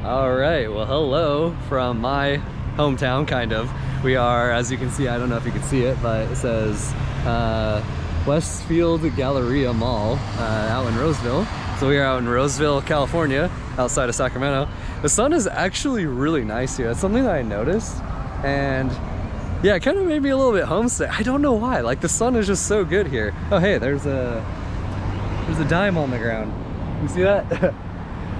All right, well, hello from my hometown, kind of. We are, as you can see, I don't know if you can see it, but it says Westfield Galleria Mall out in Roseville. So we are out in Roseville, California, outside of Sacramento. The sun is actually really nice here. That's something that I noticed, and yeah, it kind of made me a little bit homesick. I don't know why. Like, the sun is just so good here. Oh, hey, there's a dime on the ground. You see that?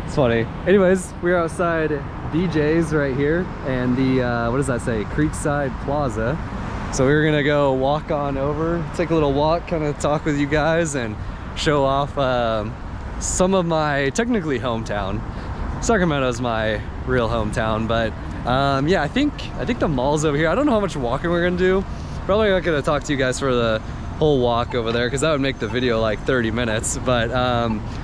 It's funny. Anyways, we're outside DJ's right here, and the what does that say? Creekside Plaza. So we're gonna go walk on over, take a little walk, kind of talk with you guys, and show off some of my technically hometown. Sacramento's my real hometown, but yeah, I think the mall's over here. I don't know how much walking we're gonna do. Probably not gonna talk to you guys for the whole walk over there, because that would make the video like 30 minutes. But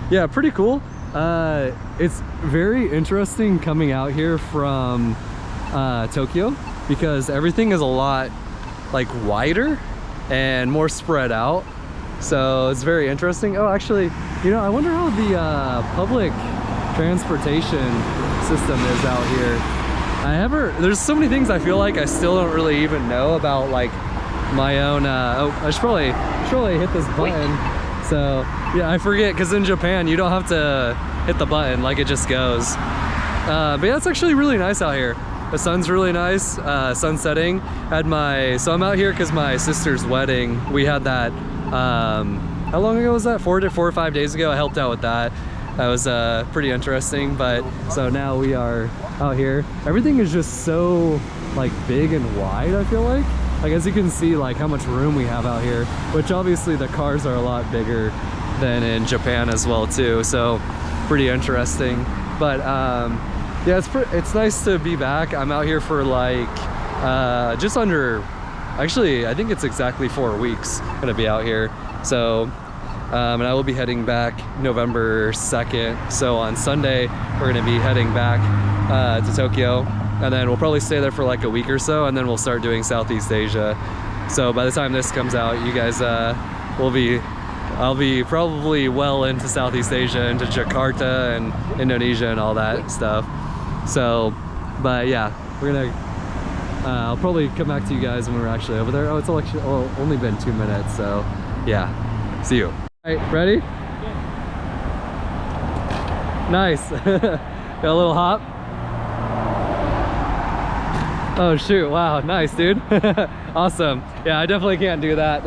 yeah, pretty cool. It's very interesting coming out here from Tokyo, because everything is a lot like wider and more spread out, so it's very interesting. Oh, actually, you know, I wonder how the public transportation system is out here. There's so many things I feel like I still don't really even know about, like my own oh, I should probably hit this button. So yeah, I forget, because in Japan you don't have to hit the button, like it just goes. But yeah, it's actually really nice out here. The sun's really nice, sun setting. So I'm out here because my sister's wedding, we had that, how long ago was that? 4 or 5 days ago. I helped out with that. That was pretty interesting. But so now we are out here. Everything is just so like big and wide, I feel like. Like, as you can see, like how much room we have out here, which obviously the cars are a lot bigger than in Japan as well too, so pretty interesting. But yeah, it's nice to be back. I'm out here for like just under, actually I think it's exactly 4 weeks gonna be out here. So and I will be heading back November 2nd. So on Sunday we're gonna be heading back to Tokyo, and then we'll probably stay there for like a week or so, and then we'll start doing Southeast Asia. So by the time this comes out, you guys I'll be probably well into Southeast Asia, into Jakarta and Indonesia and all that stuff. So, but yeah, we're gonna I'll probably come back to you guys when we're actually over there. Oh, it's actually only been 2 minutes, so yeah, see you. All right, ready? Yeah. Nice. Got a little hop. Oh shoot, wow, nice, dude. Awesome. Yeah, I definitely can't do that.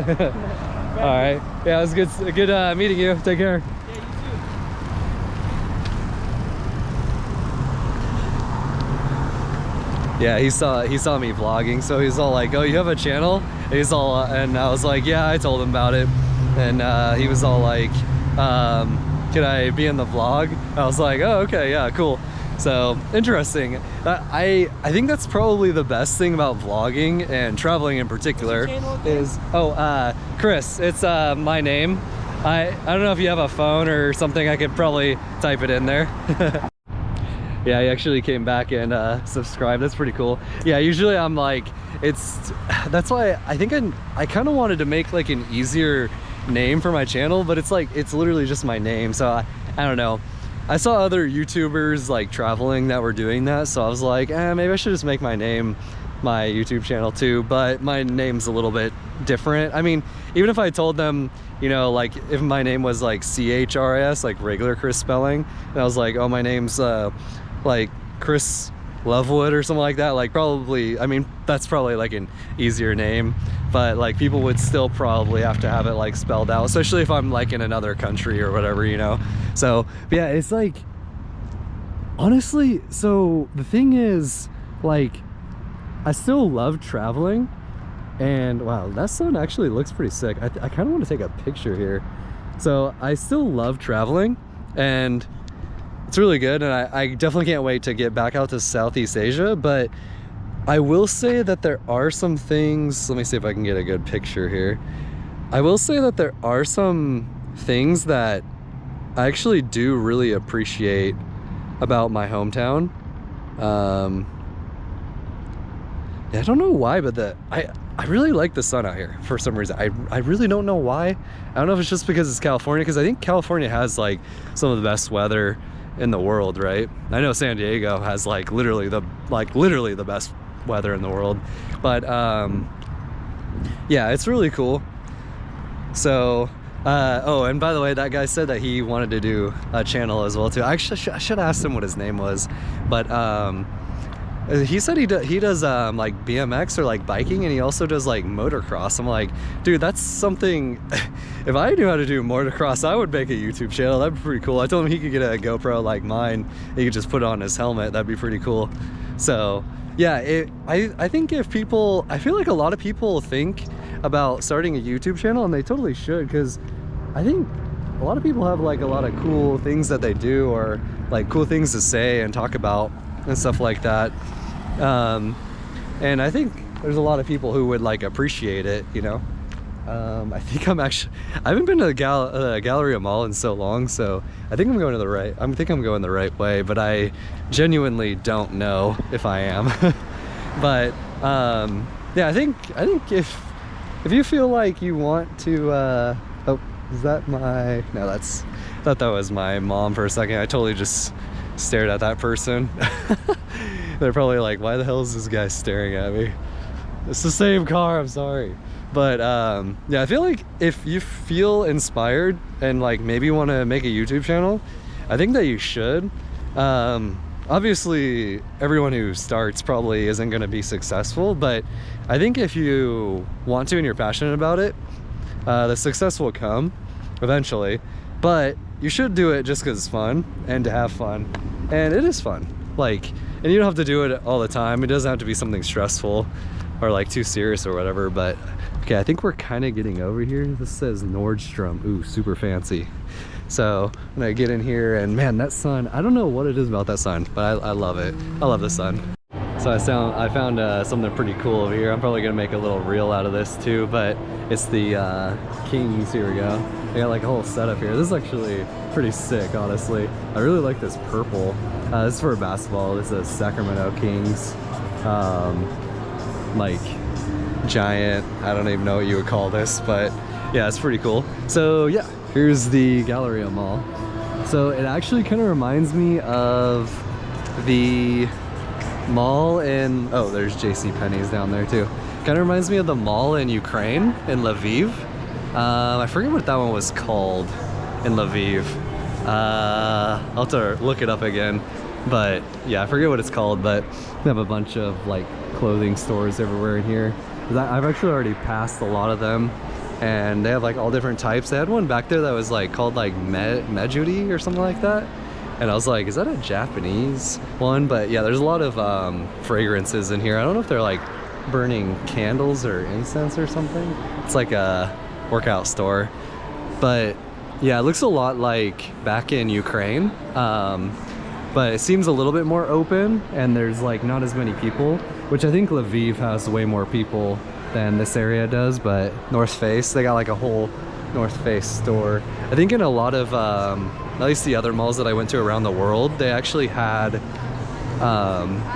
All right, yeah, it was good meeting you. Take care. Yeah, he saw me vlogging, so he's all like, "Oh, you have a channel?" And I was like, "Yeah," I told him about it, and he was all like, "Can I be in the vlog?" I was like, "Oh, okay, yeah, cool." So interesting. I think that's probably the best thing about vlogging and traveling in particular is Chris. It's my name. I don't know if you have a phone or something. I could probably type it in there. Yeah, he actually came back and subscribed. That's pretty cool. Yeah, usually I'm like, that's why I think I kind of wanted to make like an easier name for my channel, but it's like, it's literally just my name. So I don't know. I saw other YouTubers like traveling that were doing that, so I was like, maybe I should just make my name my YouTube channel too. But my name's a little bit different. I mean, even if I told them, you know, like if my name was like CHRIS, like regular Chris spelling, and I was like, oh, my name's like Chris Lovewood or something like that, like probably, I mean, that's probably like an easier name, but like people would still probably have to have it like spelled out, especially if I'm like in another country or whatever, you know. So yeah, it's like, honestly, so the thing is, like, I still love traveling, and wow, that sun actually looks pretty sick. I kind of want to take a picture here. So I still love traveling, and it's really good, and I definitely can't wait to get back out to Southeast Asia. But I will say that there are some things, let me see if I can get a good picture here. I will say that there are some things that I actually do really appreciate about my hometown. Yeah, I don't know why, but I really like the sun out here for some reason. I really don't know why. I don't know if it's just because it's California, because I think California has like some of the best weather in the world, right? I know San Diego has like literally the best weather in the world, but yeah, it's really cool. So oh, and by the way, that guy said that he wanted to do a channel as well too. I should have asked him what his name was, but he said he does like BMX or like biking, and he also does like motocross. I'm like, dude, that's something. If I knew how to do motocross, I would make a YouTube channel. That'd be pretty cool. I told him he could get a GoPro like mine. He could just put it on his helmet. That'd be pretty cool. So yeah, I think if people, I feel like a lot of people think about starting a YouTube channel, and they totally should, because I think a lot of people have like a lot of cool things that they do, or like cool things to say and talk about and stuff like that. And I think there's a lot of people who would like appreciate it, you know. I think I haven't been to the Galleria Mall in so long, so I think I'm going the right way, but I genuinely don't know if I am. But yeah, I think if you feel like you want to oh, is that my, no, I thought that was my mom for a second. I totally just stared at that person. They're probably like, why the hell is this guy staring at me? It's the same car, I'm sorry. But yeah, I feel like if you feel inspired and like maybe want to make a YouTube channel, I think that you should. Obviously everyone who starts probably isn't going to be successful, but I think if you want to and you're passionate about it, the success will come eventually. But you should do it just because it's fun and to have fun, and it is fun. Like, and you don't have to do it all the time. It doesn't have to be something stressful or like too serious or whatever. But okay, I think we're kind of getting over here. This says Nordstrom. Ooh, super fancy. So I'm gonna get in here, and man, that sun, I don't know what it is about that sun, but I love it. I love the sun. So I found something pretty cool over here. I'm probably gonna make a little reel out of this too, but it's the Kings. Here we go. They got like a whole setup here. This is actually pretty sick, honestly. I really like this purple. This is for basketball. This is Sacramento Kings. Like giant, I don't even know what you would call this, but yeah, it's pretty cool. So yeah, here's the Galleria Mall. So it actually kind of reminds me of the mall in, oh, there's JCPenney's down there too. Kind of reminds me of the mall in Ukraine, in Lviv. I forget what that one was called in Lviv. I'll have to look it up again. But yeah, I forget what it's called, but they have a bunch of like clothing stores everywhere in here. I've actually already passed a lot of them, and they have like all different types. They had one back there that was like called like Mejudi or something like that. And I was like, is that a Japanese one? But yeah, there's a lot of fragrances in here. I don't know if they're like burning candles or incense or something. It's like a workout store. But yeah, it looks a lot like back in Ukraine. But it seems a little bit more open, and there's like not as many people, which I think Lviv has way more people than this area does. But North Face, they got like a whole North Face store. I think in a lot of at least the other malls that I went to around the world, they actually had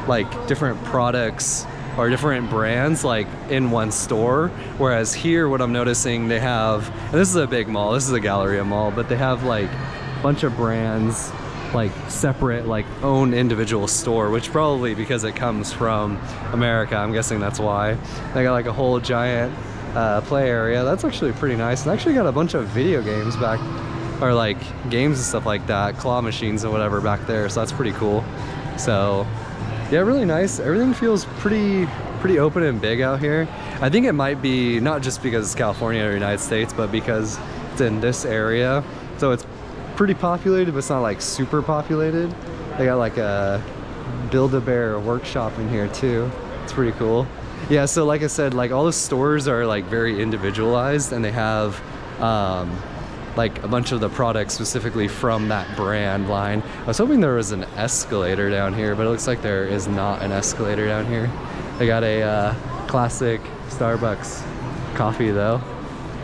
like different products or different brands like in one store, whereas here what I'm noticing, they have, and this is a big mall, this is a Galleria Mall, but they have like a bunch of brands like separate, like own individual store, which probably because it comes from America, I'm guessing that's why. They got like a whole giant play area. That's actually pretty nice, and actually got a bunch of video games back, or like games and stuff like that, claw machines and whatever back there, so that's pretty cool. So yeah, really nice. Everything feels pretty open and big out here. I think it might be not just because it's California or United States, but because it's in this area, so it's pretty populated, but it's not like super populated. They got like a Build-A-Bear workshop in here too. It's pretty cool. Yeah, so like I said, like all the stores are like very individualized, and they have like a bunch of the products specifically from that brand line. I was hoping there was an escalator down here, but it looks like there is not an escalator down here. They got a classic Starbucks coffee though.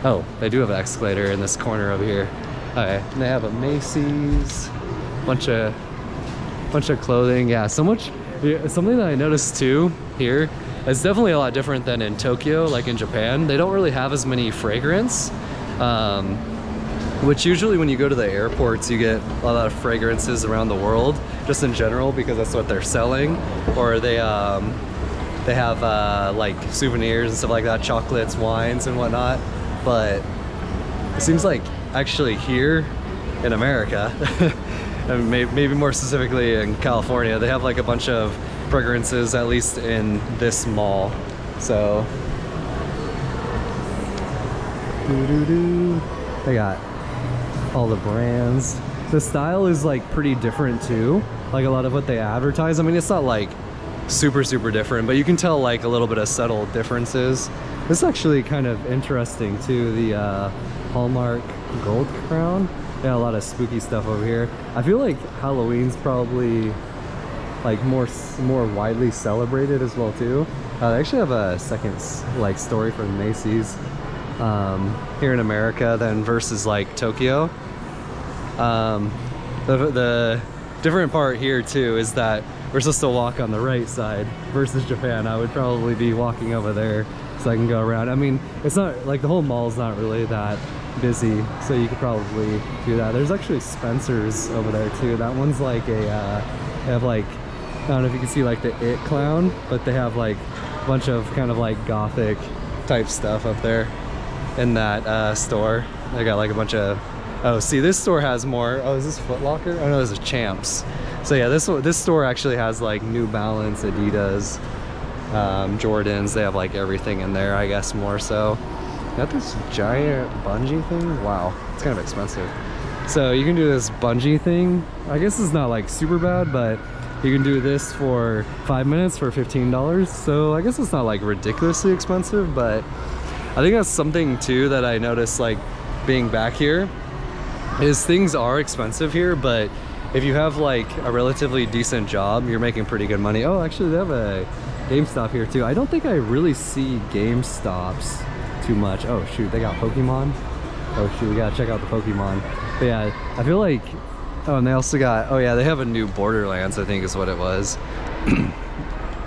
Oh, they do have an escalator in this corner over here. Okay, and they have a Macy's, bunch of clothing. Yeah, so much. Something that I noticed too here, it's definitely a lot different than in Tokyo, like in Japan. They don't really have as many fragrance. which usually when you go to the airports, you get a lot of fragrances around the world, just in general, because that's what they're selling. Or they have like souvenirs and stuff like that, chocolates, wines and whatnot. But it seems like actually here in America, and maybe more specifically in California, they have like a bunch of fragrances, at least in this mall. So they got all the brands. The style is like pretty different too, like a lot of what they advertise. I mean, it's not like super different, but you can tell like a little bit of subtle differences. This is actually kind of interesting too, the Hallmark gold crown. Yeah, a lot of spooky stuff over here. I feel like Halloween's probably like more widely celebrated as well too. They actually have a second like story from Macy's here in America than versus like Tokyo. The different part here too is that we're supposed to walk on the right side versus Japan. I would probably be walking over there so I can go around. I mean, it's not like the whole mall's not really that busy, so you could probably do that. There's actually Spencer's over there too. That one's like a they have like, I don't know if you can see like the It clown, but they have like a bunch of kind of like gothic type stuff up there in that store. They got like a bunch of, oh, see, this store has more. Oh, is this Foot Locker? Oh no, this is Champs. So yeah, this store actually has like New Balance, Adidas, Jordans. They have like everything in there, I guess, more so. Got this giant bungee thing. Wow, it's kind of expensive. So you can do this bungee thing. I guess it's not like super bad, but you can do this for 5 minutes for $15. So I guess it's not like ridiculously expensive, but I think that's something too that I noticed like being back here is things are expensive here, but if you have like a relatively decent job, you're making pretty good money. Oh, actually they have a GameStop here too. I don't think I really see GameStops too much. Oh shoot, they got Pokemon. Oh shoot, we gotta check out the Pokemon. But yeah, I feel like, oh, and they also got, oh yeah, they have a new Borderlands, I think is what it was.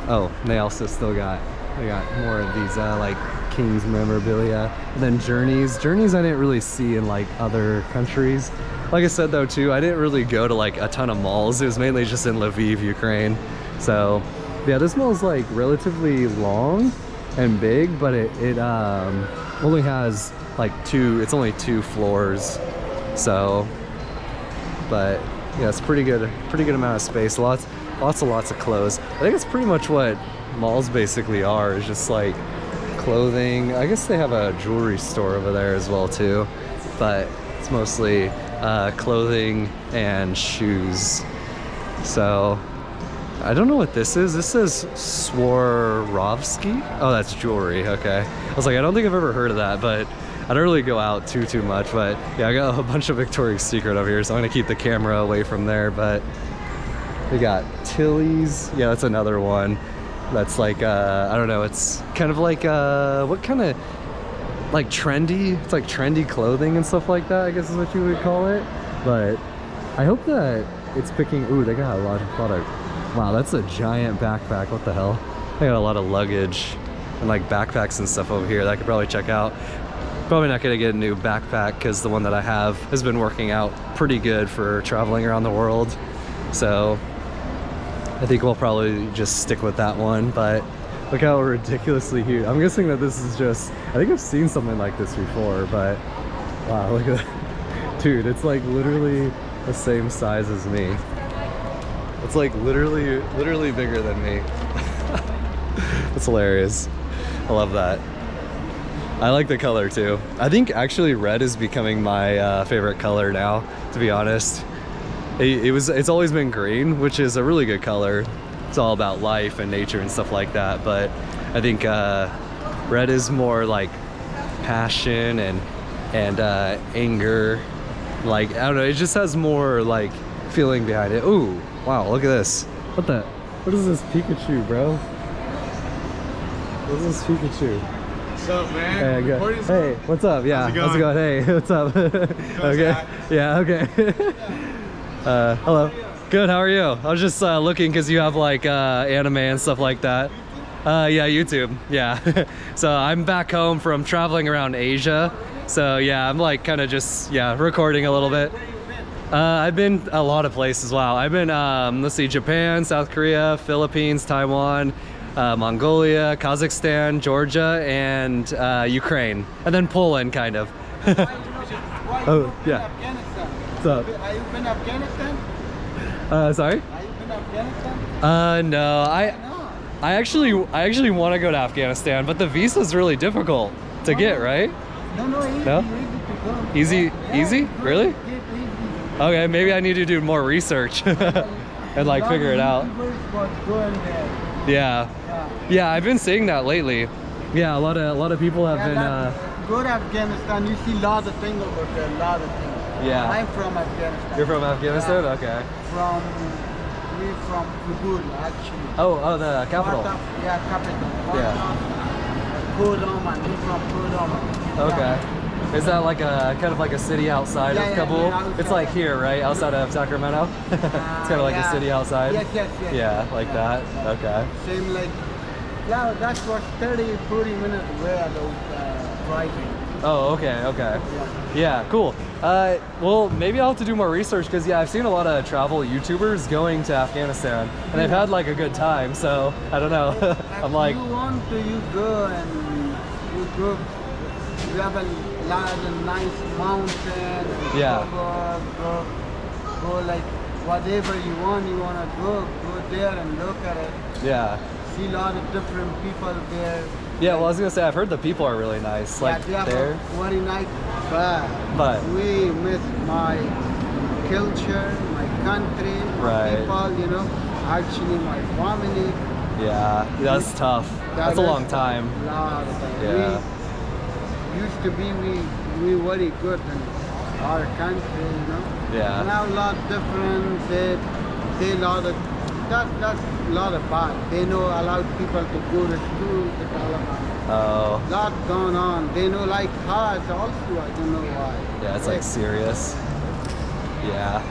Oh, and they also still got, they got more of these like King's memorabilia. And then Journeys I didn't really see in like other countries. Like I said though too, I didn't really go to like a ton of malls. It was mainly just in Lviv, Ukraine. So yeah, this mall is like relatively long and big, but it only has like it's only 2 floors. So, but yeah, it's pretty good amount of space. Lots of clothes. I think it's pretty much what malls basically are, is just like clothing. I guess they have a jewelry store over there as well too, but it's mostly clothing and shoes. So I don't know what this is. This says Swarovski. Oh, that's jewelry. Okay, I was like, I don't think I've ever heard of that, but I don't really go out too much. But yeah, I got a bunch of Victoria's Secret over here, so I'm gonna keep the camera away from there. But we got Tilly's. Yeah, that's another one. That's like I don't know. It's kind of like what kind of like trendy? It's like trendy clothing and stuff like that, I guess is what you would call it. But I hope that it's picking. Ooh, they got a lot of product. Wow, that's a giant backpack. What the hell? They got a lot of luggage and like backpacks and stuff over here that I could probably check out. Probably not gonna get a new backpack because the one that I have has been working out pretty good for traveling around the world. So I think we'll probably just stick with that one. But look how ridiculously huge. I'm guessing that this is just, I think I've seen something like this before, but wow, look at that. Dude, it's like literally the same size as me. It's like literally bigger than me. That's hilarious. I love that. I like the color too. I think actually red is becoming my favorite color now, to be honest. It's always been green, which is a really good color. It's all about life and nature and stuff like that, but I think red is more like passion and anger. Like, I don't know, it just has more like feeling behind it. Ooh, wow, look at this. What is this Pikachu, bro? What is this Pikachu? What's up, man? Hey, what's up? Yeah, how's it going? Hey, what's up? Okay, yeah, okay. Hello. Good, how are you? I was just looking because you have like anime and stuff like that. Yeah, YouTube, yeah. So I'm back home from traveling around Asia So yeah, I'm like kind of just recording a little bit. Where you been? I've been a lot of places. Wow, I've been let's see, Japan, South Korea, Philippines, Taiwan, Mongolia, Kazakhstan, Georgia, and Ukraine, and then Poland, kind of. Why Oh, you been yeah. Afghanistan? What's up? Are you been Afghanistan? Sorry? Are you been Afghanistan? No, No. I actually want to go to Afghanistan, but the visa's really difficult to get, right? No, easy, No? easy to go. Easy, Yeah, easy? good, Really? good, easy. Okay, maybe I need to do more research and like figure it out. Yeah. Yeah, I've been seeing that lately. Yeah, a lot of people have been Go to Afghanistan, you see a lot of things over there, a lot of things. Yeah. I'm from Afghanistan. You're from Afghanistan? Yeah. Okay. We're from Kabul, actually. Oh, the capital. Capital. Yeah. Kodama, we're from Kodama. Okay. Is that like a kind of like a city outside of Kabul? outside. It's like here, right? Outside of Sacramento? It's kind of like a city outside? Yes. Yeah, like that. Okay. Same like, that was 30-40 minutes away I was driving. Oh, okay. Yeah, cool. Well, maybe I'll have to do more research because I've seen a lot of travel YouTubers going to Afghanistan and they've had like a good time. So I don't know. I'm like, you want to, you go and you go. You have a lot of nice mountain. Yeah. Go like whatever you want to go there and look at it. yeah. See a lot of different people there. Yeah, well, I was gonna say I've heard the people are really nice. Like they have there. a very nice, but But- we miss my culture, my country, my Right. people. Actually my family. Yeah, that's tough. That's a long time. Lot of time. Yeah. We used to be we very good in our country, Yeah. Now a lot different. They lot of that's a lot of bad. They know allow people to go to school. Oh. Lot going on. They know like us also. I don't know why. Yeah, it's like serious. Yeah.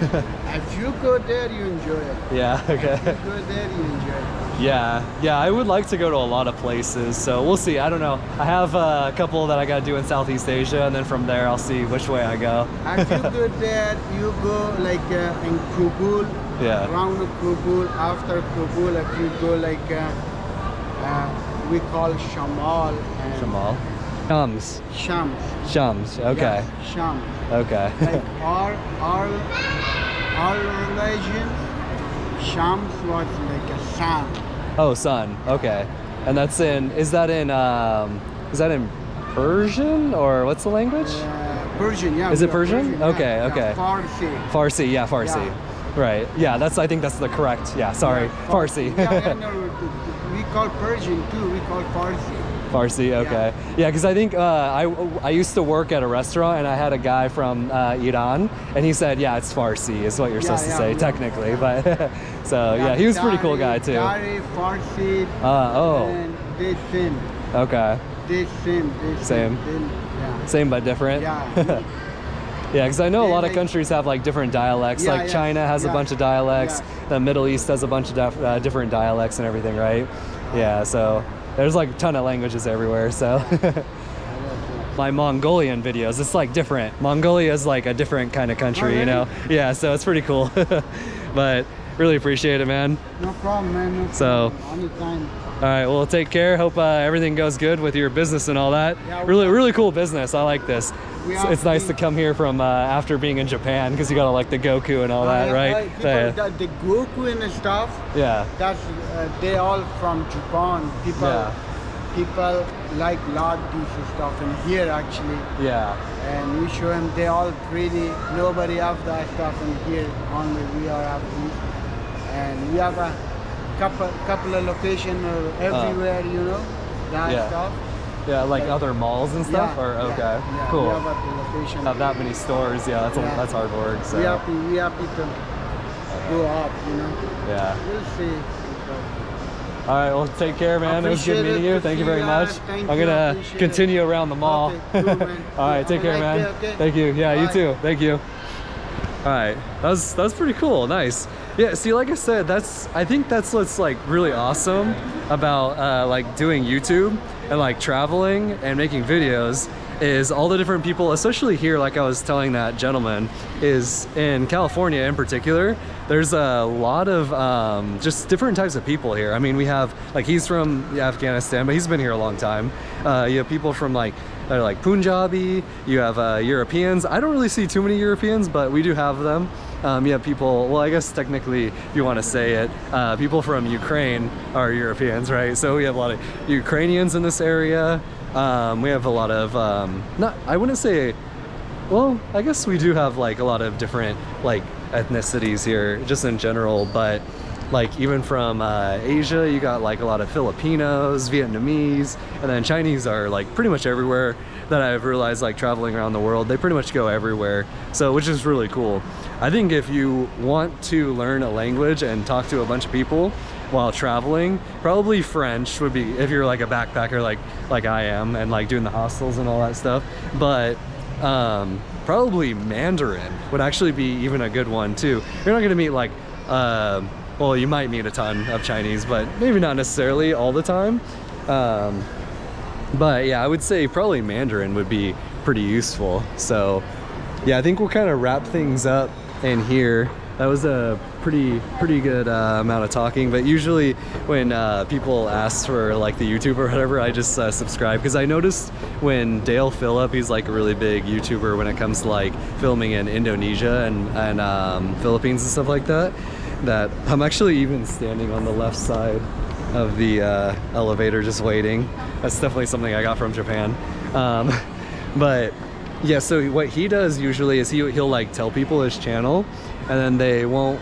If you go there, you enjoy it. Yeah, okay. If you go there, you enjoy it. Yeah, I would like to go to a lot of places, so we'll see. I don't know. I have a couple that I gotta do in Southeast Asia, and then from there I'll see which way I go. If you go there, you go like in Kabul, Yeah. around Kabul. After Kabul, if you go like we call Shamal and Shamal. Shams. Shams, okay. Yeah, Shams. Okay. Like our religion, Shams was like a sun. Oh, sun, okay. And that's is that in Persian, or what's the language? Persian, yeah. Is it Persian? Okay, yeah, okay. Farsi. Farsi, yeah, Farsi. Yeah. Right, yeah, I think that's the correct, sorry, Yeah, Farsi. Yeah, no, we call Persian too, we call Farsi. Farsi, okay. Yeah, because I think I used to work at a restaurant and I had a guy from Iran and he said, yeah, it's Farsi is what you're supposed to say technically, but so yeah, he was a pretty cool guy too. Dari, Farsi, Oh. and they same. Okay. They same. Same. Yeah. Same but different? Yeah. Yeah, because I know a They lot of like- countries have like different dialects. Yeah, like yeah, China has a yeah, bunch of dialects. yeah. The Middle East has a bunch of different dialects and everything, right? Yeah, so there's like a ton of languages everywhere. So my Mongolian videos, it's like different. Mongolia is like a different kind of country, Oh, you know? really? Yeah, so it's pretty cool. But really appreciate it, man. No problem, man. No So- problem. Anytime. All right, well, take care. Hope everything goes good with your business and all that. Yeah, Really cool business. I like this. We It's are- nice to come here from after being in Japan because you got like the Goku and all that, right? People, Yeah. the Goku and stuff, Yeah. that's they all from Japan. People like lot these stuff in here actually, Yeah. and we show them. They all pretty. Nobody have that stuff in here. Only we are have these, and we have a couple of locations everywhere. That Yeah. stuff. Yeah, like other malls and stuff? Yeah, or yeah, okay. yeah, Cool. We have a location. Have that many stores, yeah, that's hard work. So We happy to go up. yeah. We'll see. All right, well, take care, man. It was good Appreciate meeting it. you. Thank you See very you much. guys. Thank I'm you. gonna Appreciate continue around the mall. Okay, cool, man. All right, take Have care, a nice man. day, okay? Thank you. Yeah, you Bye. too. Thank you. All right, that was pretty cool. Nice. Yeah. See, like I said, I think that's what's like really awesome about like doing YouTube and like traveling and making videos is all the different people, especially here, like I was telling that gentleman, is in California in particular, there's a lot of just different types of people here. I mean, we have, like, he's from Afghanistan, but he's been here a long time. You have people from like Punjabi, you have Europeans. I don't really see too many Europeans, but we do have them. You have people, well, I guess technically, if you want to say it, people from Ukraine are Europeans, right? So we have a lot of Ukrainians in this area. We have a lot of, I wouldn't say, well, I guess we do have like a lot of different like ethnicities here, just in general, but like even from Asia, you got like a lot of Filipinos, Vietnamese, and then Chinese are like pretty much everywhere that I've realized, like traveling around the world. They pretty much go everywhere, so which is really cool. I think if you want to learn a language and talk to a bunch of people while traveling, probably French would be, if you're like a backpacker like I am and like doing the hostels and all that stuff. But probably Mandarin would actually be even a good one too. You're not gonna meet like well, you might meet a ton of Chinese, but maybe not necessarily all the time. But yeah, I would say probably Mandarin would be pretty useful. So yeah, I think we'll kind of wrap things up in here. That was a pretty good amount of talking, but usually when people ask for like the YouTube or whatever, I just subscribe, because I noticed when Dale Phillip, he's like a really big YouTuber when it comes to like filming in Indonesia and Philippines and stuff like that, that I'm actually even standing on the left side of the elevator just waiting. That's definitely something I got from Japan. But yeah, so what he does usually is he'll like tell people his channel, and then they won't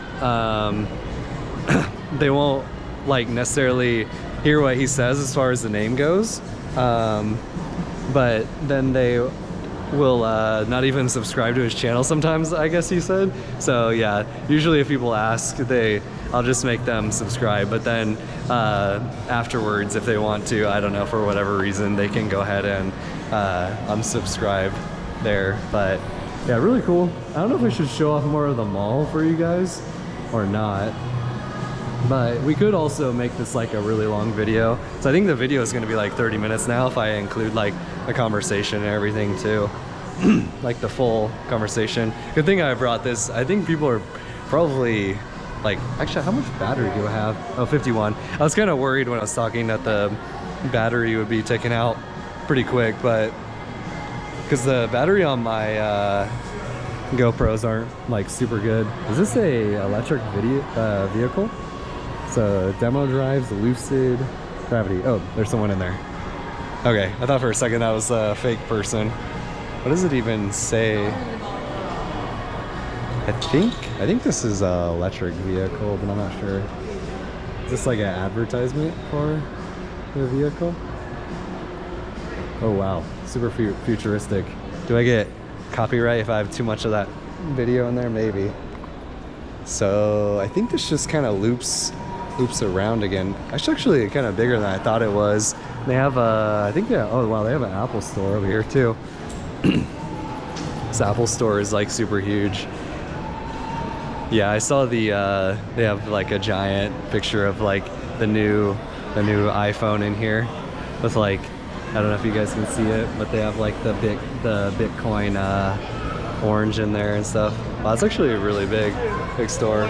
like necessarily hear what he says as far as the name goes, but then they will not even subscribe to his channel sometimes, I guess he said. So yeah, usually if people ask, I'll just make them subscribe, but then afterwards, if they want to, I don't know, for whatever reason, they can go ahead and unsubscribe there. But yeah, really cool. I don't know if I should show off more of the mall for you guys or not, but we could also make this like a really long video. So I think the video is going to be like 30 minutes now if I include like the conversation and everything too. Like the full conversation. Good thing I brought this. I think people are probably like, actually, how much battery do I have? Oh, 51. I was kind of worried when I was talking that the battery would be taken out pretty quick, but because the battery on my GoPros aren't like super good. Is this a electric vehicle? So demo drives, Lucid, Gravity. Oh, there's someone in there. Okay, I thought for a second that was a fake person. What does it even say? I think this is an electric vehicle, but I'm not sure. Is this like an advertisement for the vehicle? Oh wow, super futuristic. Do I get copyright if I have too much of that video in there? Maybe. So I think this just kind of loops around again. It's actually kind of bigger than I thought it was. They have a, oh wow, they have an Apple store over here too. This Apple store is like super huge. Yeah, I saw the they have like a giant picture of like the new iPhone in here with like, I don't know if you guys can see it, but they have like the Bitcoin orange in there and stuff. Wow, it's actually a really big store.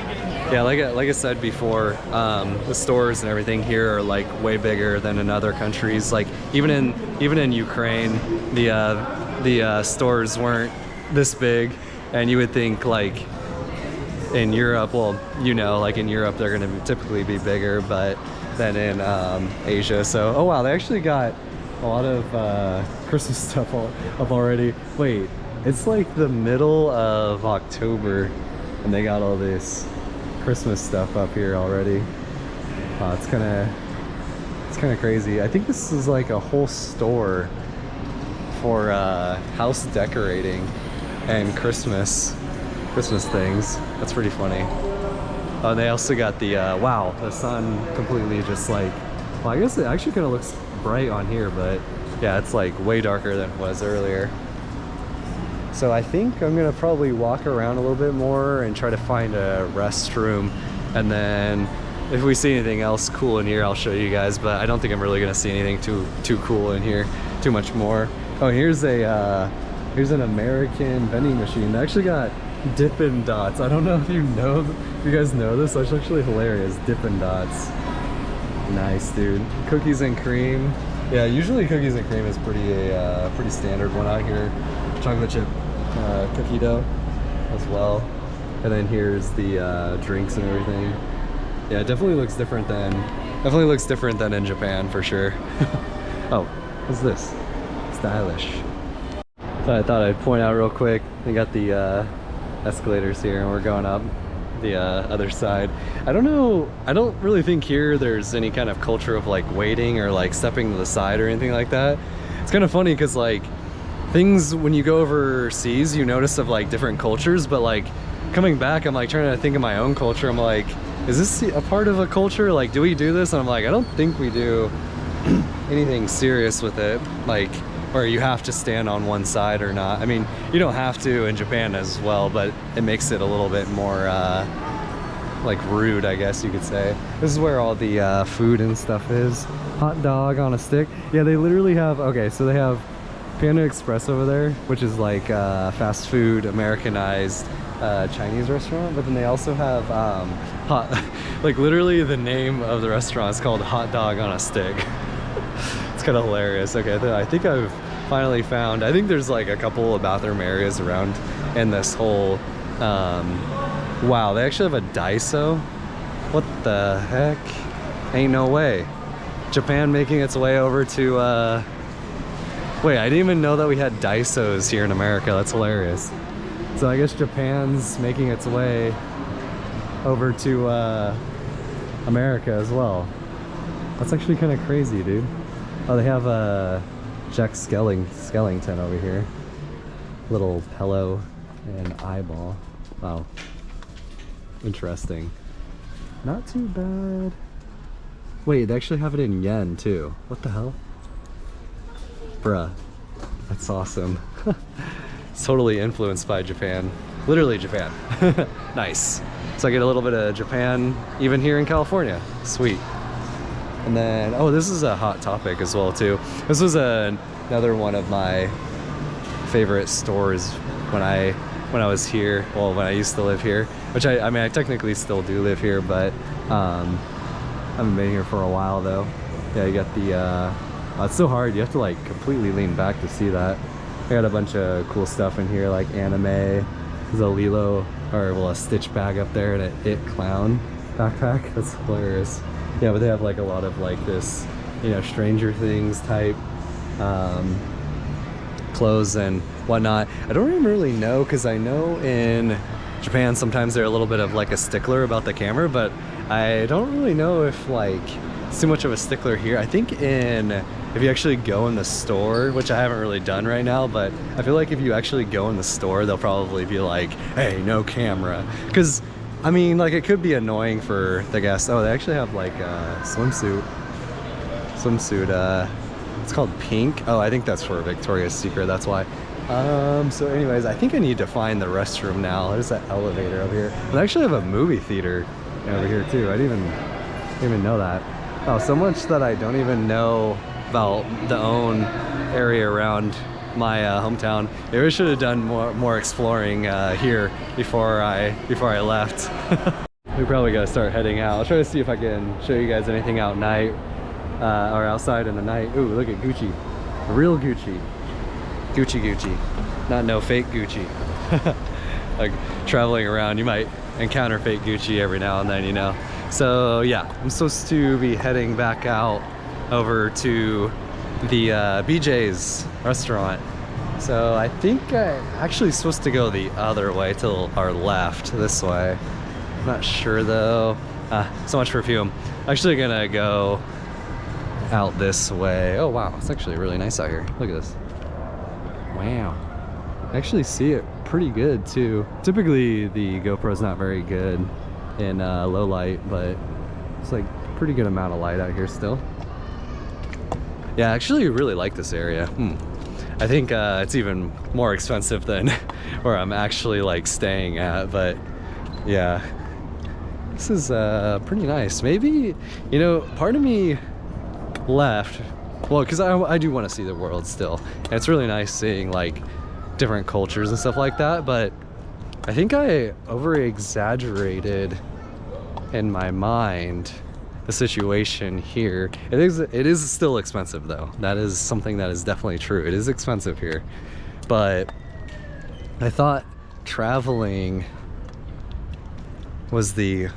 Yeah, like I said before, the stores and everything here are like way bigger than in other countries. Like even in Ukraine, the stores weren't this big, and you would think like in Europe, well, you know, like in Europe they're going to typically be bigger, but than in Asia. So, oh wow, they actually got a lot of Christmas stuff up already. Wait, it's like the middle of October and they got all this Christmas stuff up here already. It's kind of crazy. I think this is like a whole store for house decorating and Christmas things. That's pretty funny. Oh, and they also got the wow, the sun completely just like, well, I guess it actually kind of looks bright on here, but yeah, it's like way darker than it was earlier. So I think I'm gonna probably walk around a little bit more and try to find a restroom, and then if we see anything else cool in here, I'll show you guys, but I don't think I'm really gonna see anything too cool in here, too much more. Oh, here's an American vending machine. They actually got Dippin' Dots. I don't know if you guys know this. That's actually hilarious. Dippin' Dots. Nice, dude. Cookies and cream. Yeah, usually cookies and cream is pretty standard one out here. Chocolate chip cookie dough as well. And then here's the drinks and everything. Yeah, it definitely looks different than in Japan for sure. Oh, what's this? Stylish. So I thought I'd point out real quick. We got the escalators here, and we're going up the other side. I don't really think here there's any kind of culture of like waiting or like stepping to the side or anything like that. It's kind of funny because like things when you go overseas you notice of like different cultures, but like coming back I'm like trying to think of my own culture. I'm like, is this a part of a culture? Like, do we do this? And I'm like, I don't think we do anything serious with it, like where you have to stand on one side or not. I mean, you don't have to in Japan as well, but it makes it a little bit more like rude, I guess you could say. This is where all the food and stuff is. Hot dog on a stick. Yeah, they literally have, okay, so they have Panda Express over there, which is like fast food, Americanized Chinese restaurant, but then they also have like literally the name of the restaurant is called Hot Dog on a Stick. It's kind of hilarious. Okay, I think I've finally found, I think there's like a couple of bathroom areas around in this whole wow, they actually have a Daiso. What the heck? Ain't no way. Japan making its way over to wait, I didn't even know that we had Daisos here in America. That's hilarious. So I guess Japan's making its way over to America as well. That's actually kind of crazy, dude. Oh, they have Jack Skellington over here. Little pillow and eyeball. Wow. Interesting. Not too bad. Wait, they actually have it in yen too. What the hell? Bruh. That's awesome. It's totally influenced by Japan. Literally Japan. Nice. So I get a little bit of Japan even here in California. Sweet. And then, oh, this is a hot topic as well too. This was another one of my favorite stores when I was here. Well, when I used to live here, which I mean, I technically still do live here, but I haven't been here for a while though. Yeah, you got the, it's so hard. You have to like completely lean back to see that. I got a bunch of cool stuff in here, like anime. There's a Lilo, or well, a Stitch bag up there, and an It Clown backpack. That's hilarious. Yeah, but they have like a lot of like this, you know, Stranger Things type clothes and whatnot. I don't even really know, because I know in Japan sometimes they're a little bit of like a stickler about the camera, but I don't really know if like it's too much of a stickler here. I think if you actually go in the store, which I haven't really done right now, but I feel like if you actually go in the store, they'll probably be like, hey, no camera. Because I mean, like, it could be annoying for the guests. Oh, they actually have like a swimsuit. It's called Pink. Oh, I think that's for Victoria's Secret, that's why. So anyways, I think I need to find the restroom now. There's that elevator over here. They actually have a movie theater over here too. I didn't even know that. Oh, so much that I don't even know about the own area around my hometown. Maybe I should have done more exploring here before I left. We probably gotta start heading out. I'll try to see if I can show you guys anything out night or outside in the night. Ooh, look at Gucci, real Gucci, Gucci, not no fake Gucci. Like traveling around, you might encounter fake Gucci every now and then, you know. So yeah, I'm supposed to be heading back out over to the BJ's restaurant. So I think I'm actually supposed to go the other way till our left, this way. I'm not sure though. So much perfume. I'm actually gonna go out this way. Oh wow, it's actually really nice out here. Look at this. Wow. I actually see it pretty good too. Typically the GoPro's not very good in low light, but it's like a pretty good amount of light out here still. Yeah, I actually really like this area. I think it's even more expensive than where I'm actually like staying at, but yeah, this is pretty nice. Maybe, you know, part of me left well, because I do want to see the world still, and it's really nice seeing like different cultures and stuff like that, but I think I over-exaggerated in my mind the situation here. It is still expensive though. That is something that is definitely true. It is expensive here, but I thought traveling was the,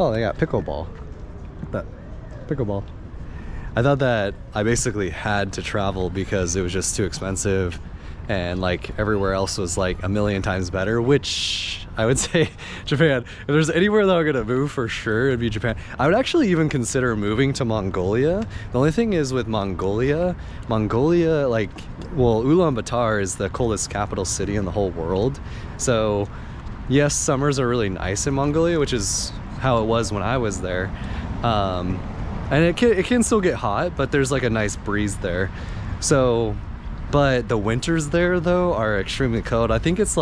oh, they got pickleball. That pickleball. I thought that I basically had to travel because it was just too expensive, and like everywhere else was like a million times better, which I would say Japan. If there's anywhere that I'm gonna move for sure, it'd be Japan. I would actually even consider moving to Mongolia. The only thing is with Mongolia, like, well, Ulaanbaatar is the coldest capital city in the whole world. So yes, summers are really nice in Mongolia, which is how it was when I was there. And it can still get hot, but there's like a nice breeze there. So, but the winters there though are extremely cold. I think it's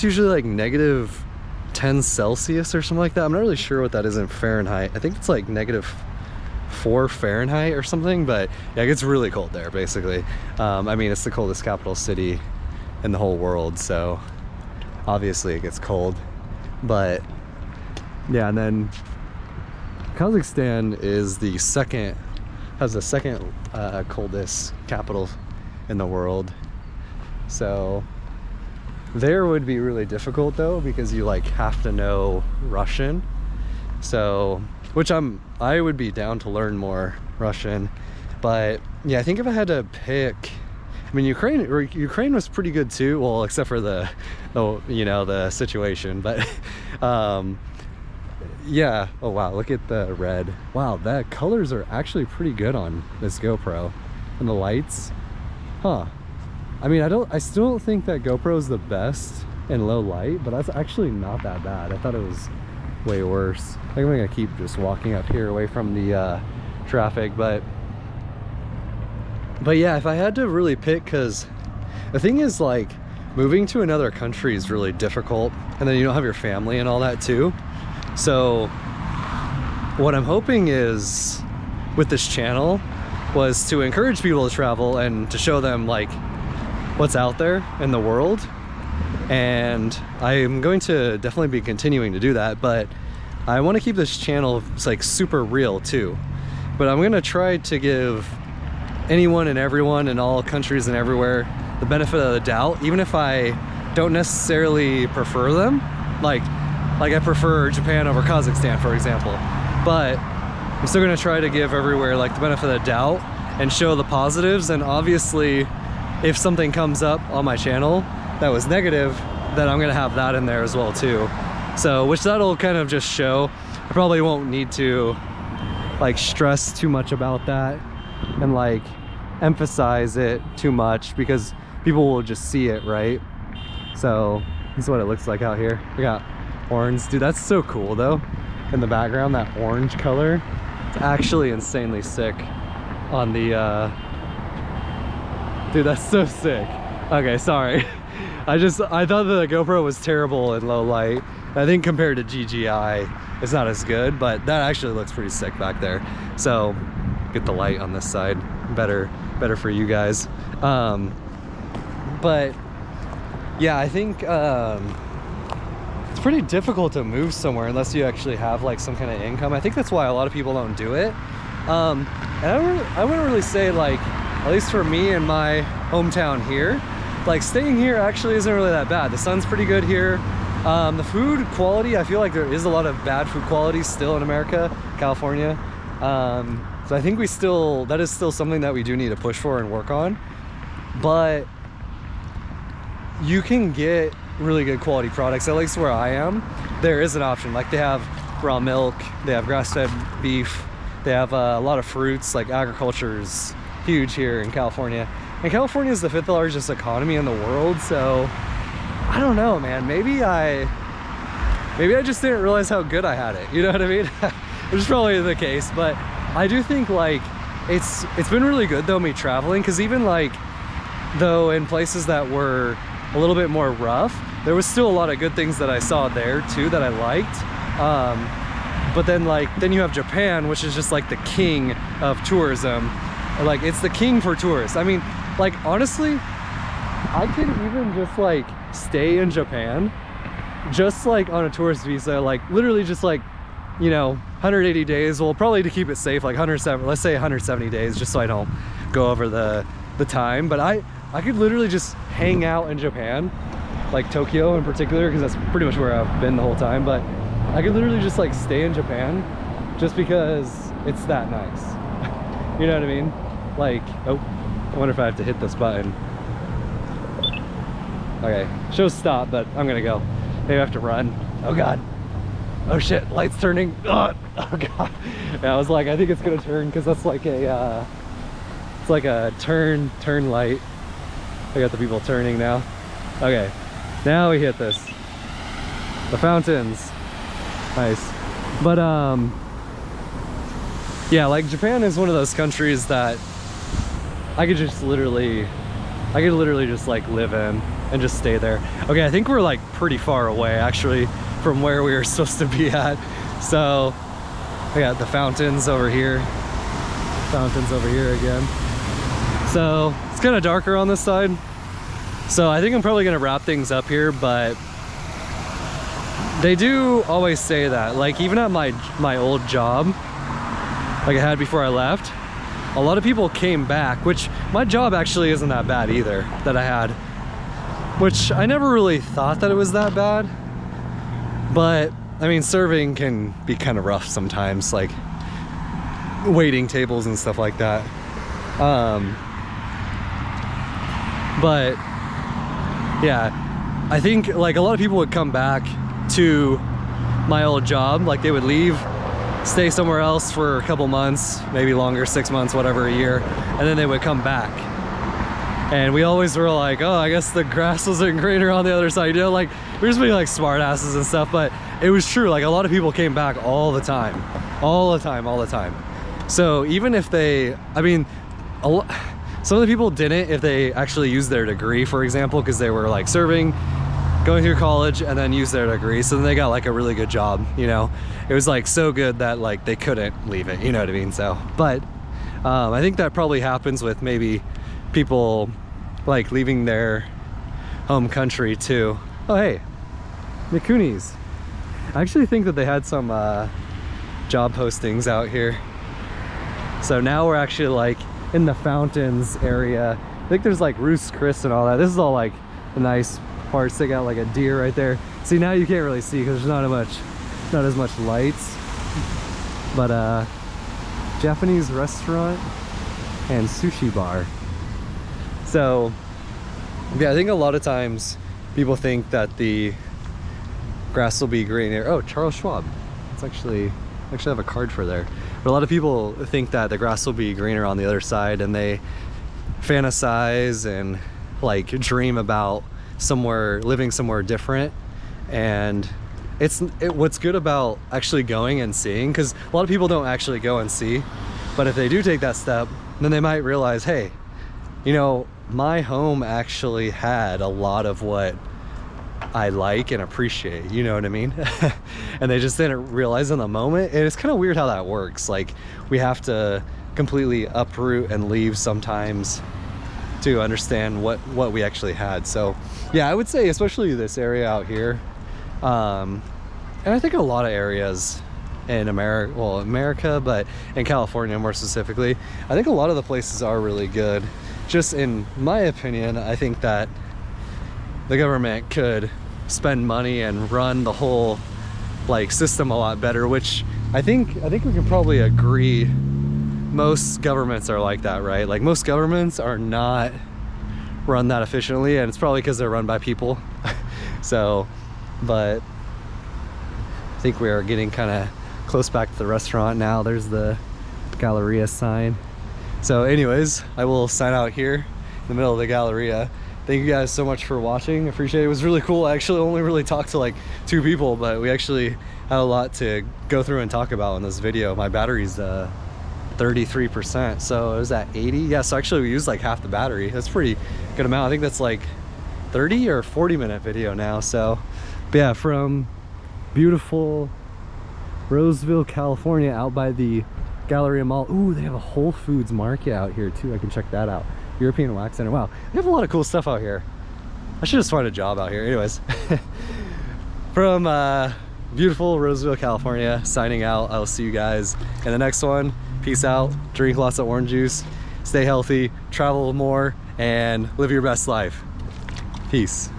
usually like -10 Celsius or something like that. I'm not really sure what that is in Fahrenheit. I think it's like -4 Fahrenheit or something, but yeah, it gets really cold there basically. I mean, it's the coldest capital city in the whole world, so obviously it gets cold. But yeah, and then Kazakhstan is has the second coldest capital in the world. So there would be really difficult though, because you like have to know Russian. So, which I would be down to learn more Russian. But yeah, I think if I had to pick, I mean, Ukraine was pretty good too. Well, except for the situation, but yeah. Oh wow, look at the red. Wow, the colors are actually pretty good on this GoPro, and the lights. Huh. I mean, I still don't think that GoPro is the best in low light, but that's actually not that bad. I thought it was way worse. I think I'm gonna keep just walking up here away from the traffic, but yeah, if I had to really pick, because the thing is, like, moving to another country is really difficult, and then you don't have your family and all that too. So what I'm hoping is with this channel was to encourage people to travel and to show them like what's out there in the world, and I'm going to definitely be continuing to do that, but I want to keep this channel like super real too. But I'm going to try to give anyone and everyone in all countries and everywhere the benefit of the doubt, even if I don't necessarily prefer them. Like I prefer Japan over Kazakhstan, for example, but I'm still gonna try to give everywhere like the benefit of the doubt and show the positives. And obviously, if something comes up on my channel that was negative, then I'm gonna have that in there as well too. So, which that'll kind of just show. I probably won't need to like stress too much about that and like emphasize it too much, because people will just see it, right? So this is what it looks like out here. We got orange. Dude, that's so cool though. In the background, that orange color. It's actually insanely sick on the dude, that's so sick. Okay, sorry. I thought the GoPro was terrible in low light. I think compared to GGI, it's not as good, but that actually looks pretty sick back there. So get the light on this side. Better for you guys. But yeah, I think it's pretty difficult to move somewhere unless you actually have like some kind of income. I think that's why a lot of people don't do it. And I wouldn't really say, like, at least for me in my hometown here, like staying here actually isn't really that bad. The sun's pretty good here. The food quality, I feel like there is a lot of bad food quality still in America, California. So I think that is still something that we do need to push for and work on. But you can get really good quality products, at least where I am. There is an option, like they have raw milk, they have grass-fed beef, they have a lot of fruits. Like agriculture is huge here in California, and California is the 5th largest economy in the world. So I don't know, man, maybe I just didn't realize how good I had it, you know what I mean? Which is probably the case, but I do think like it's been really good though, me traveling, because even like though in places that were a little bit more rough, there was still a lot of good things that I saw there too that I liked. But then then you have Japan, which is just like the king of tourism. Like it's the king for tourists. I mean, like honestly, I could even just like stay in Japan just like on a tourist visa, like literally just like, you know, 180 days. Well, probably to keep it safe, like 170, let's say 170 days, just so I don't go over the time. But I could literally just hang out in Japan, like Tokyo in particular, because that's pretty much where I've been the whole time. But I could literally just like stay in Japan just because it's that nice. You know what I mean? Like, oh, I wonder if I have to hit this button. Okay, shows stop, but I'm gonna go. Maybe I have to run. Oh God. Oh shit, light's turning. Oh God. Yeah, I was like, I think it's gonna turn because that's like a, it's like a turn light. I got the people turning now. Okay, now we hit this. The fountains. Nice. But yeah, like Japan is one of those countries that I could literally just like live in and just stay there. Okay, I think we're like pretty far away actually from where we were supposed to be at. So I got the fountains over here. Fountains over here again. So it's kind of darker on this side. So I think I'm probably gonna wrap things up here, but they do always say that, like even at my old job, like I had before I left, a lot of people came back, which my job actually isn't that bad either, that I had, which I never really thought that it was that bad. But I mean, serving can be kind of rough sometimes, like waiting tables and stuff like that. But yeah, I think like a lot of people would come back to my old job, like they would leave, stay somewhere else for a couple months, maybe longer, 6 months, whatever, a year, and then they would come back. And we always were like, oh, I guess the grass wasn't greener on the other side, you know, like we were just being like smart asses and stuff. But it was true, like a lot of people came back all the time. So even if they, I mean, some of the people didn't if they actually used their degree, for example, because they were like serving, going through college, and then used their degree, so then they got like a really good job, you know. It was like so good that like they couldn't leave it, you know what I mean? So, but I think that probably happens with maybe people like leaving their home country too. Oh hey, Nikunis. I actually think that they had some job postings out here. So now we're actually like in the fountains area. I think there's like Ruth's Chris and all that. This is all like the nice parts. They got like a deer right there. See, now you can't really see because there's not as much lights. But Japanese restaurant and sushi bar. So yeah, I think a lot of times people think that the grass will be greener. Oh, Charles Schwab. It's actually have a card for there. But a lot of people think that the grass will be greener on the other side, and they fantasize and like dream about living somewhere different. And what's good about actually going and seeing, because a lot of people don't actually go and see, but if they do take that step, then they might realize, hey, you know, my home actually had a lot of what I like and appreciate, you know what I mean? And they just didn't realize in the moment. And it's kind of weird how that works. Like we have to completely uproot and leave sometimes to understand what we actually had. So yeah, I would say especially this area out here, and I think a lot of areas in America, but in California more specifically, I think a lot of the places are really good. Just in my opinion, I think that the government could spend money and run the whole like system a lot better, which I think we can probably agree most governments are like that, right? Like most governments are not run that efficiently, and it's probably because they're run by people. So, but I think we are getting kind of close back to the restaurant now. There's the Galleria sign. So anyways, I will sign out here in the middle of the Galleria. Thank you guys so much for watching. Appreciate it. It was really cool. I actually only really talked to like 2 people, but we actually had a lot to go through and talk about in this video. My battery's 33%, so it was at 80. Yeah, so actually we used like half the battery. That's a pretty good amount. I think that's like 30 or 40 minute video now. So but yeah, from beautiful Roseville, California, out by the Galleria Mall. Ooh, they have a Whole Foods market out here too. I can check that out. European Wax Center. Wow, they have a lot of cool stuff out here. I should just find a job out here. Anyways, from beautiful Roseville, California, signing out. I'll see you guys in the next one. Peace out. Drink lots of orange juice. Stay healthy. Travel more and live your best life. Peace.